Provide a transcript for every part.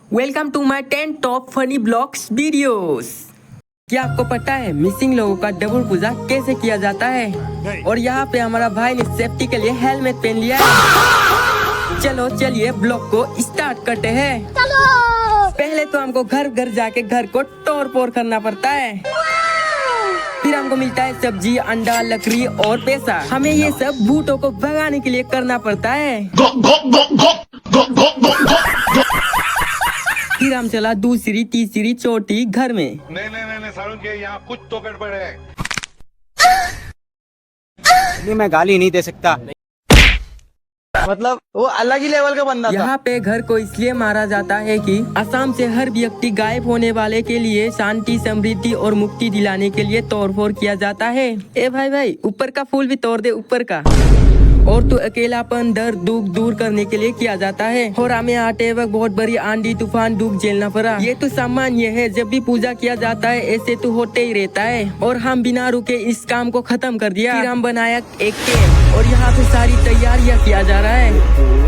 Welcome to my 10 top funny vlogs videos. क्या आपको पता है मिसिंग लोगों का डबल पूजा कैसे किया जाता है? और यहाँ पे हमारा भाई ने सेफ्टी के लिए हेलमेट पहन लिया है। चलो चलिए ब्लॉग को स्टार्ट करते हैं। पहले तो हमको घर घर जाके घर को तोड़ फोड़ करना पड़ता है। फिर हमको मिलता है सब्जी, अंडा, लकड़ी और पैसा। हमें ये सब भूतों को भगाने के लिए करना पड़ता है। फिर हम चला दूसरी तीसरी चौथी घर में। नहीं सारुण के यहाँ कुछ तो गड़बड़ है। मैं गाली नहीं दे सकता, मतलब वो अलग ही लेवल का बंदा था। यहाँ पे घर को इसलिए मारा जाता है कि असम से हर व्यक्ति गायब होने वाले के लिए शांति, समृद्धि और मुक्ति दिलाने के लिए तोड़फोड़ किया जाता है। ए भाई ऊपर का फूल भी तोड़ दे, ऊपर का। और तो अकेलापन, दर्द, दुख दूर करने के लिए किया जाता है। और हमें आते वक्त बहुत बड़ी आंधी तूफान दुख झेलना पड़ा। ये तो सामान्य है, जब भी पूजा किया जाता है ऐसे तो होते ही रहता है। और हम बिना रुके इस काम को खत्म कर दिया। फिर हम बनाया एक कैंप और यहाँ पे सारी तैयारियाँ किया जा रहा है।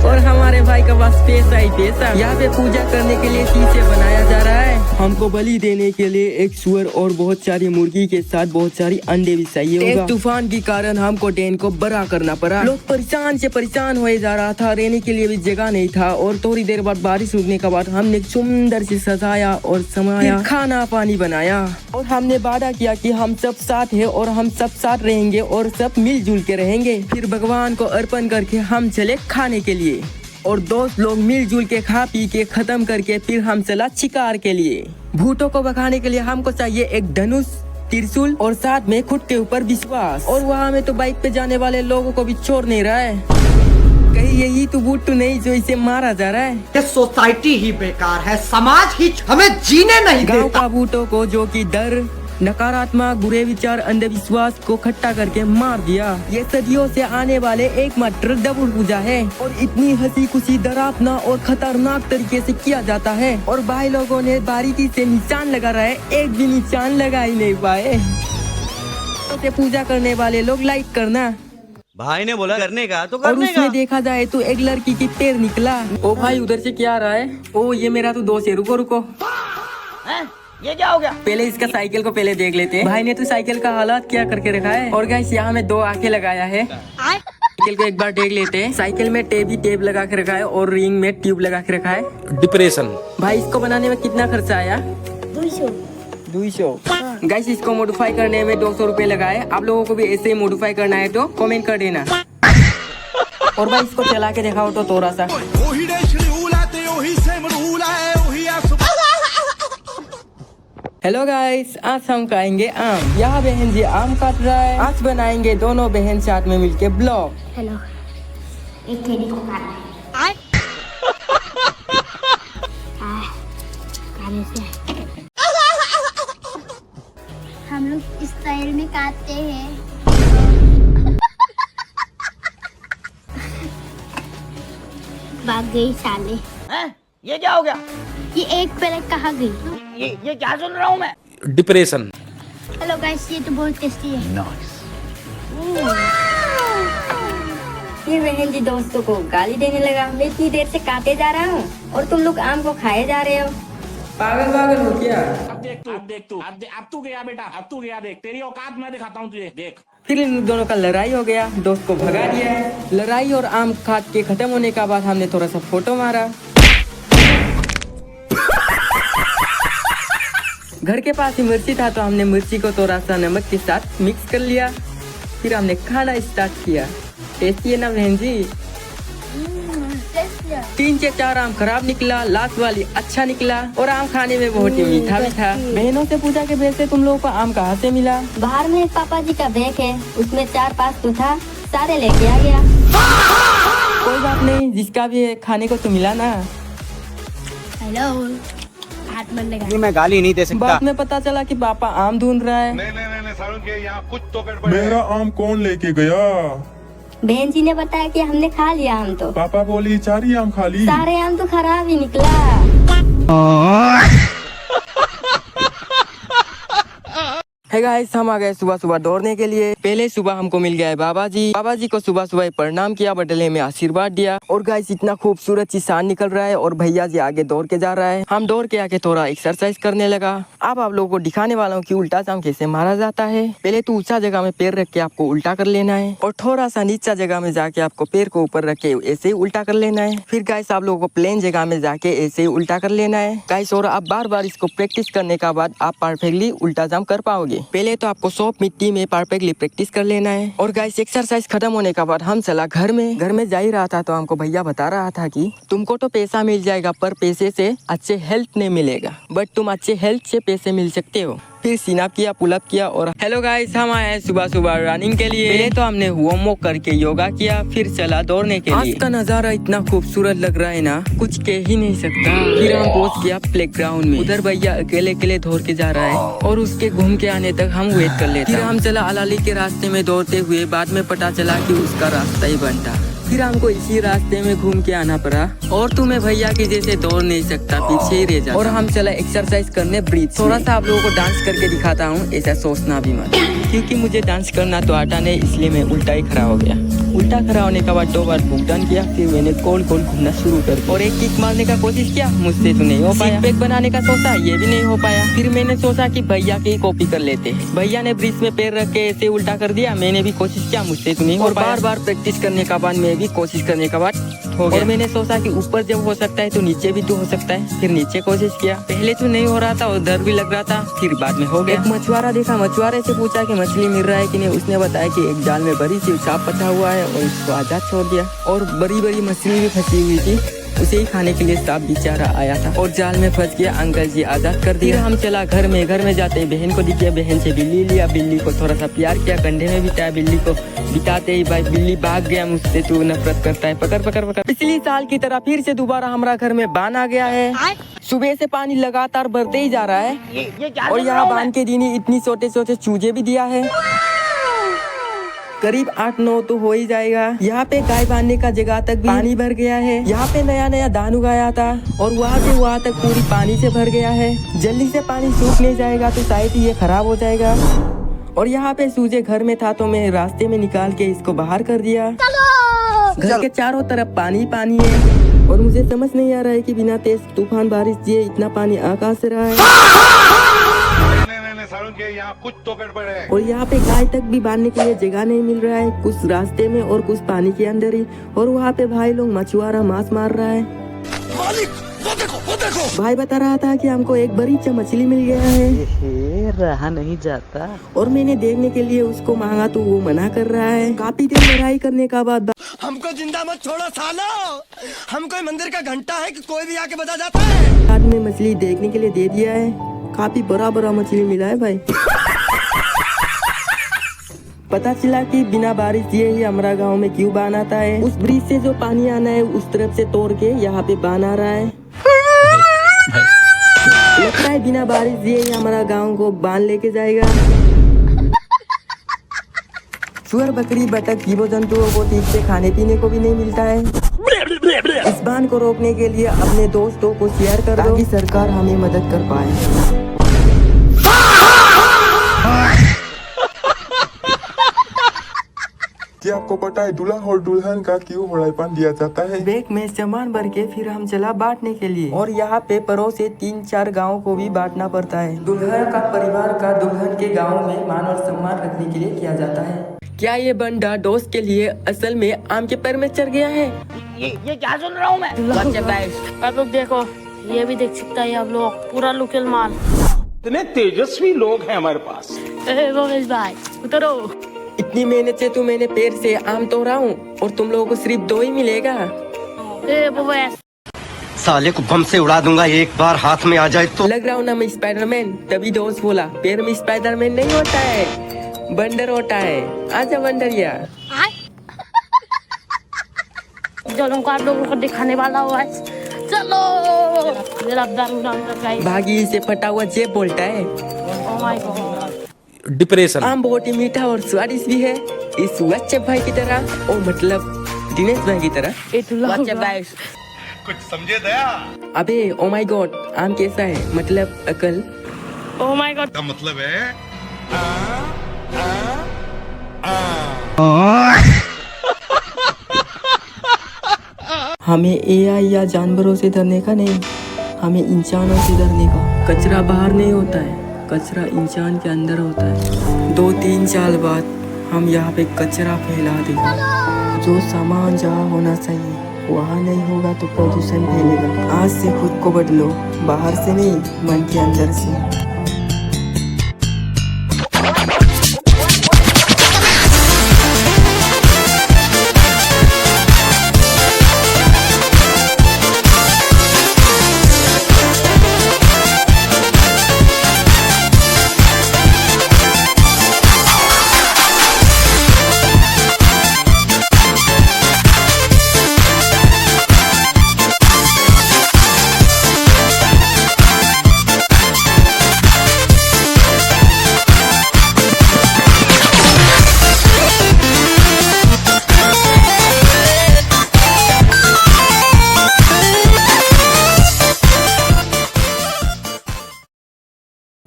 और हमारे भाई का पास पैसा ही पैसा। यहाँ पे पूजा करने के लिए शीशे बनाया जा रहा है। हमको बलि देने के लिए एक सुअर और बहुत सारी मुर्गी के साथ बहुत सारी अंडे भी चाहिए होगा। तूफान के कारण हमको टेंट को बड़ा करना पड़ा। लोग परेशान से परेशान हुए जा रहा था, रहने के लिए भी जगह नहीं था। और थोड़ी देर बाद बारिश रुकने के बाद हमने सुंदर से सजाया और समाया, खाना पानी बनाया। और हमने वादा किया कि हम सब साथ है और हम सब साथ रहेंगे और सब मिलजुल के रहेंगे। फिर भगवान को अर्पण करके हम चले खाने के लिए। और दोस्त लोग मिलजुल के खा पी के खत्म करके फिर हम चला शिकार के लिए। भूतों को भगाने के लिए हमको चाहिए एक धनुष, त्रिशूल और साथ में खुद के ऊपर विश्वास। और वहाँ में तो बाइक पे जाने वाले लोगों को भी छोड़ नहीं रहा है। कहीं यही तो भूत तो नहीं जो इसे मारा जा रहा है। ये सोसाइटी ही बेकार है, समाज ही हमें जीने नहीं देता। गाँव का भूतों को जो कि डर, नकारात्मक, बुरे विचार, अंधविश्वास को इकट्ठा करके मार दिया। ये सदियों से आने वाले एकमात्र डबल पूजा है। और इतनी हंसी खुशी, डरावना और खतरनाक तरीके से किया जाता है। और भाई लोगों ने बारीकी से निशान लगा रहा है, एक भी निशान लगा ही नहीं पाए। तो पूजा करने वाले लोग लाइक करना। भाई ने बोला करने का तो और करने का। उसमें देखा जाए तो एक लड़की की पैर निकला। ओ भाई उधर से क्या आ रहा है? ओ ये मेरा तो दोस्त है, रुको रुको। ये क्या हो गया? पहले इसका साइकिल को पहले देख लेते हैं। भाई ने तो साइकिल का हालात क्या करके रखा है। और गाइस यहाँ में 2 आंखें लगाया है। साइकिल को एक बार देख लेते हैं। साइकिल में टेप लगा के रखा है और रिंग में ट्यूब लगा के रखा है। डिप्रेशन। भाई इसको बनाने में कितना खर्चा आया? 200। गाइस इसको मॉडिफाई करने में 200 रुपए लगाए। आप लोगों को भी ऐसे ही मॉडिफाई करना है तो कमेंट कर देना। और भाई इसको चला के दिखाओ तो थोड़ा सा। हेलो गाइस, आज हम खाएंगे आम। यहाँ बहन जी आम काट रहा है। आज बनाएंगे दोनों बहन साथ में मिलके ब्लॉग। हेलो, एक थैली को खाना है। खाने से हम लोग इस स्टाइल में काटते हैं। भाग गई साले। ये क्या हो गया? ये एक प्लेट कहाँ गई? ये क्या सुन रहा हूँ मैं? डिप्रेशन। हेलो गाइस, ये तो बहुत टेस्टी है। फिर बहन जी दोस्तों को गाली देने लगा। मैं इतनी देर से काटे जा रहा हूँ और तुम लोग आम को खाए जा रहे हो। पागल हो क्या? अब तू गया बेटा, अब तू गया। देख तेरी औकात मैं दिखाता हूँ तुझे, देख। फिर इन दोनों का लड़ाई हो गया, दोस्त को भगा दिया है। लड़ाई और आम खाट के खत्म होने के बाद हमने थोड़ा सा फोटो मारा। घर के पास ही मिर्ची था तो हमने मिर्ची को थोड़ा सा नमक के साथ मिक्स कर लिया। फिर हमने खाना स्टार्ट किया। टेस्टी है ना बहन जी? 3 से 4 आम खराब निकला, लास्ट वाली अच्छा निकला। और आम खाने में बहुत ही मीठा भी था। बहनों से पूछा कि वैसे तुम लोगों को आम कहाँ से मिला? बाहर में पापा जी का बैग है, उसमें 4-5 तो था, सारे लेके आ गया। कोई बात नहीं, जिसका भी है खाने को तो मिला ना। हेलो, हाथ मत लगा। मैं गाली नहीं दे सकता। बाद में पता चला कि पापा आम ढूंढ रहा है। नहीं सारुण के यहाँ कुछ तो गड़बड़ है। मेरा आम कौन लेके गया? बहन जी ने बताया कि हमने खा लिया आम तो। पापा बोली 4 ही आम खा ली। सारे आम तो खराब ही निकला। हे गाइस, हम आ गए सुबह सुबह दौड़ने के लिए। पहले सुबह हमको मिल गया है बाबा जी को सुबह सुबह प्रणाम किया, बदले में आशीर्वाद दिया। और गाइस इतना खूबसूरत चांद निकल रहा है और भैया जी आगे दौड़ के जा रहा है। हम दौड़ के आके थोड़ा एक्सरसाइज करने लगा। अब आप लोगों को दिखाने वाला हूँ कि उल्टा जाम कैसे मारा जाता है। पहले तो ऊंचा जगह में पैर रख के आपको उल्टा कर लेना है और थोड़ा सा नीचा जगह में जाके आपको पैर को ऊपर रख के ऐसे ही उल्टा कर लेना है। फिर गाइस आप लोगों को प्लेन जगह में जाके ऐसे ही उल्टा कर लेना है गाइस। और आप बार बार इसको प्रैक्टिस करने के बाद आप परफेक्टली उल्टा जाम कर पाओगे। पहले तो आपको सॉफ्ट मिट्टी में परफेक्टली प्रैक्टिस कर लेना है। और गाइस एक्सरसाइज खत्म होने के बाद हम चला घर में जा ही रहा था तो हमको भैया बता रहा था कि तुमको तो पैसा मिल जाएगा पर पैसे से अच्छे हेल्थ नहीं मिलेगा, बट तुम अच्छे हेल्थ से पैसे मिल सकते हो। फिर सिनअप किया, पुलअप किया। और हेलो गाइस, हम आए हैं सुबह सुबह रनिंग के लिए। पहले तो हमने वार्म अप करके योगा किया, फिर चला दौड़ने के लिए। आज का नजारा इतना खूबसूरत लग रहा है ना, कुछ कह ही नहीं सकता। फिर हम पहुंच गया प्लेग्राउंड में। उधर भैया अकेले दौड़ के जा रहा है और उसके घूम के आने तक हम वेट कर लेते। फिर हम चला अलाली के रास्ते में दौड़ते हुए। बाद में पता चला कि उसका रास्ता ही बंद था। फिर हमको इसी रास्ते में घूम के आना पड़ा। और तुम्हें भैया की जैसे दौड़ नहीं सकता, पीछे ही रह जाता। और हम चला एक्सरसाइज करने ब्रिज। थोड़ा सा आप लोगों को डांस करके दिखाता हूँ, ऐसा सोचना भी मत, क्योंकि मुझे डांस करना तो आता नहीं, इसलिए मैं उल्टा ही खड़ा हो गया। उल्टा खड़ा होने के बाद 2 बार भुगतान किया। फिर मैंने गोल गोल घूमना शुरू कर दिया और एक किक मारने का कोशिश किया, मुझसे तो नहीं हो पाया। पैक बनाने का सोचा, ये भी नहीं हो पाया। फिर मैंने सोचा कि भैया की कॉपी कर लेते। भैया ने ब्रिज में पैर रख के ऐसे उल्टा कर दिया, मैंने भी कोशिश किया, मुझसे तो नहीं हो पाया। बार बार प्रैक्टिस करने के बाद मैं भी कोशिश करने के बाद हो गया। और मैंने सोचा कि ऊपर जब हो सकता है तो नीचे भी तो हो सकता है। फिर नीचे कोशिश किया, पहले तो नहीं हो रहा था और डर भी लग रहा था, फिर बाद में हो गया। एक मछुआरा देखा, मछुआरे से पूछा कि मछली मिल रहा है कि नहीं। उसने बताया कि एक जाल में बड़ी सी सांप फंसा हुआ है और उसको आजाद छोड़ दिया। और बड़ी बड़ी मछली भी फंसी हुई थी, उसे ही खाने के लिए सांप बेचारा आया था और जाल में फंस गया। अंकल जी आजाद कर दिया। हम चला घर में जाते ही बहन को दिखा, बहन से बिल्ली लिया, बिल्ली को थोड़ा सा प्यार किया, कंधे में बिठाया। बिल्ली को बिठाते ही भाई बिल्ली भाग गया, मुझसे तू नफरत करता है, पकड़ पकड़ पकड़। पिछली साल की तरह फिर से दोबारा हमारा घर में बान आ गया है। सुबह से पानी लगातार बढ़ते ही जा रहा है और यहाँ बान के दिन ही इतनी छोटे छोटे चूजे भी दिया है। करीब 8-9 तो हो ही जाएगा। यहाँ पे गाय बांधने का जगह तक भी पानी भर गया है। यहाँ पे नया धान उगाया था और वहाँ से वहाँ तक पूरी पानी से भर गया है। जल्दी से पानी सूख नहीं जाएगा तो शायद ये खराब हो जाएगा। और यहाँ पे सूजे घर में था तो मैं रास्ते में निकाल के इसको बाहर कर दिया। घर के चारों तरफ पानी है और मुझे समझ नहीं आ रहा है कि बिना तेज तूफान बारिश दिए इतना पानी आकाश से रहा है। सारुण के यहाँ कुछ तो गड़बड़ है। और यहाँ पे गाय तक भी बांधने के लिए जगह नहीं मिल रहा है, कुछ रास्ते में और कुछ पानी के अंदर ही। और वहाँ पे भाई लोग मछुआरा मांस मार रहा है। वो देखो। भाई बता रहा था कि हमको एक बड़ी सा मछली मिल गया है, रहा नहीं जाता। और मैंने देखने के लिए उसको मांगा तो वो मना कर रहा है। काफी देर लड़ाई करने का बाद हमको जिंदा मत छोड़ो सालो, हम कोई मंदिर का घंटा है कि कोई भी आके बजा जाता है। बाद में मछली देखने के लिए दे दिया है। काफी बड़ा मछली मिला है भाई। पता चला कि बिना बारिश दिए ही हमारा गांव में क्यों बान आता है। उस ब्रिज से जो पानी आना है उस तरफ से तोड़ के यहाँ पे बान आ रहा है। लगता है बिना बारिश दिए ही हमारा गांव को बान लेके जाएगा। सुअर, बकरी, बतख, जीव जंतुओं को ठीक से खाने पीने को भी नहीं मिलता है। इस बान को रोकने के लिए अपने दोस्तों को शेयर कर दो ताकि सरकार हमें मदद कर पाए। क्या आपको पता है दूल्हा और दुल्हन का क्यों होड़ाईपन दिया जाता है? बैग में सामान भर के फिर हम चला बांटने के लिए। और यहाँ पे पड़ोस से 3-4 गाँव को भी बांटना पड़ता है। दुल्हन का परिवार का दुल्हन के गाँव में मान और सम्मान रखने के लिए किया जाता है। क्या ये बंदा दोस्त के लिए असल में आम के पैर में चढ़ गया है? ये क्या सुन रहा हूँ मैं? आप लोग देखो, ये भी देख सकता है आप लोग, पूरा लोकल माल। इतने तेजस्वी लोग हैं हमारे पास। भाई उतरो। इतनी मेहनत से तो मैंने पेड़ से आम तोड़ा हूँ और तुम लोगों को सिर्फ 2 ही मिलेगा। साले को बम से उड़ा दूंगा एक बार हाथ में आ जाए तो। लग रहा हूँ ना मैं स्पाइडरमैन। तभी दोस्त बोला पेड़ में स्पाइडरमैन नहीं होता है, बंदर होता है। आजा बंदरिया। चलो आप लोगों को दिखाने वाला हुआ है, चलो। भागी से फटा हुआ जेब बोलता है। Oh my God. डिप्रेशन। आम बहुत ही मीठा और स्वादिष्ट भी है, इस वच्चप भाई की तरह, और मतलब दिनेश भाई की तरह। कुछ समझे दया? अबे ओ माय गॉड, आम कैसा है? मतलब अकल। ओह माय गॉड का मतलब है हमें एआई या जानवरों से डरने का नहीं, हमें इंसानों से डरने का। कचरा बाहर नहीं होता है, कचरा इंसान के अंदर होता है। 2-3 साल बाद हम यहाँ पे कचरा फैला देंगे। जो सामान जहाँ होना चाहिए वहाँ नहीं होगा तो प्रदूषण फैलेगा। आज से खुद को बदलो, बाहर से नहीं, मन के अंदर से।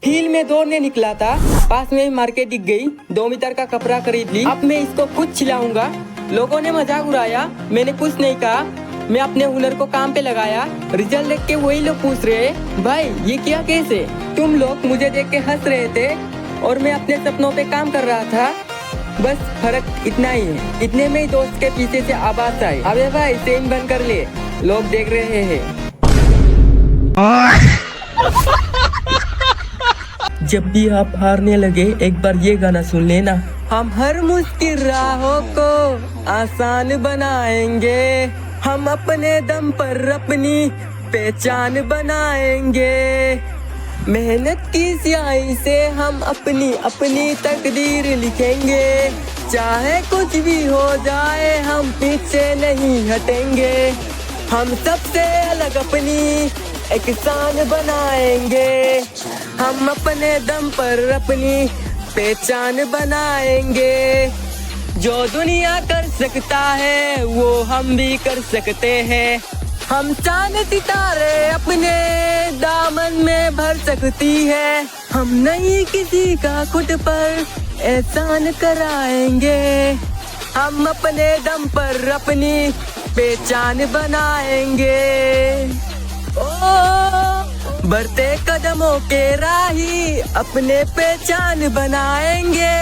फील्ड में दौड़ने निकला था, पास में ही मार्केट दिख गई, 2 मीटर का कपड़ा खरीद ली। अब मैं इसको कुछ खिलाऊंगा। लोगों ने मजाक उड़ाया, मैंने कुछ नहीं कहा, मैं अपने हुनर को काम पे लगाया। रिजल्ट देख के वही लोग पूछ रहे, भाई ये क्या कैसे? तुम लोग मुझे देख के हंस रहे थे और मैं अपने सपनों पे काम कर रहा था। बस फर्क इतना ही है। इतने में ही दोस्त के पीछे से आवाज आई, अबे भाई सेम बंद कर ले, लोग देख रहे हैं। जब भी आप हारने लगे एक बार ये गाना सुन लेना। हम हर मुश्किल राहों को आसान बनाएंगे, हम अपने दम पर अपनी पहचान बनाएंगे। मेहनत की स्याही से हम अपनी अपनी तकदीर लिखेंगे। चाहे कुछ भी हो जाए हम पीछे नहीं हटेंगे। हम सबसे अलग अपनी एक शान बनाएंगे। हम अपने दम पर अपनी पहचान बनाएंगे। जो दुनिया कर सकता है वो हम भी कर सकते हैं। हम चांद सितारे अपने दामन में भर सकती है। हम नहीं किसी का खुद पर एहसान कराएंगे। हम अपने दम पर अपनी पहचान बनाएंगे। बढ़ते कदमों के राही अपने पहचान बनाएंगे।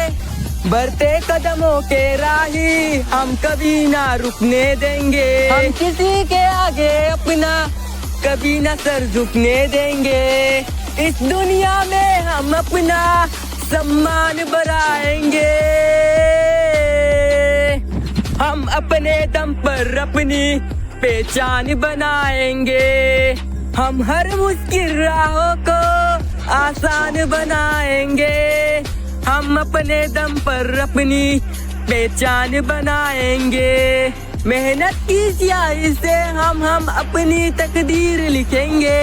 बढ़ते कदमों के राही हम कभी ना रुकने देंगे। हम किसी के आगे अपना कभी ना सर झुकने देंगे। इस दुनिया में हम अपना सम्मान बढ़ाएंगे। हम अपने दम पर अपनी पहचान बनाएंगे। हम हर मुश्किल राहों को आसान बनाएंगे। हम अपने दम पर अपनी पहचान बनाएंगे। मेहनत की स्याही से हम अपनी तकदीर लिखेंगे।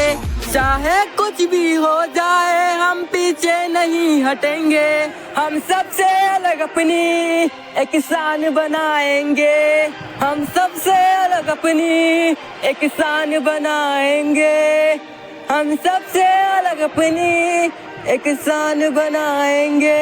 चाहे कुछ भी हो जाए हम पीछे नहीं हटेंगे। हम सबसे अलग अपनी एक शान बनाएंगे। हम सबसे अलग अपनी एक शान बनाएंगे। हम सबसे अलग अपनी एक शान बनाएंगे।